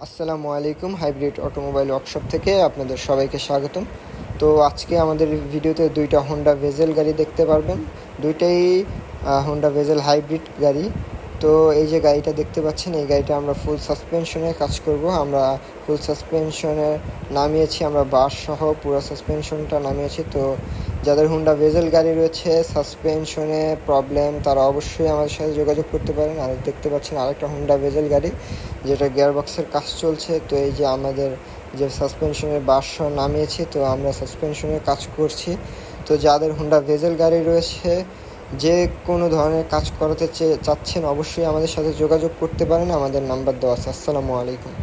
আসসালামু আলাইকুম। Hybrid automobile workshop থেকে আপনাদের সবাইকে স্বাগতম। তো আজকে আমাদের ভিডিওতে দুইটা হোন্ডা ভেজেল গাড়ি দেখতে পারবেন। দুইটাই হোন্ডা ভেজেল হাইব্রিড গাড়ি। তো এই যে গাড়িটা দেখতে পাচ্ছেন, এই গাড়িটা আমরা ফুল সাসপেনশনে কাজ করব। আমরা ফুল সাসপেনশনে নামিয়েছি, আমরা বাস সহ পুরো সাসপেনশনটা নামিয়েছি। তো যাদের হোন্ডা ভেজেল গাড়ি রয়েছে, সাসপেনশনে প্রবলেম, তারা অবশ্যই আমাদের সাথে যোগাযোগ করতে পারেন। আর দেখতে পাচ্ছেন আরেকটা হোন্ডা ভেজেল গাড়ি, যেটা গিয়ারবক্সের কাজ চলছে। তো এই যে আমাদের যে সাসপেনশনের বাস নামিয়েছি, তো আমরা সাসপেনশনের কাজ করছি। তো যাদের হোন্ডা ভেজেল গাড়ি রয়েছে, যে কোনো ধরনের কাজ করাতে চাচ্ছেন, অবশ্যই আমাদের সাথে যোগাযোগ করতে পারেন। আমাদের নাম্বার দেওয়া আছে। আসসালামু আলাইকুম।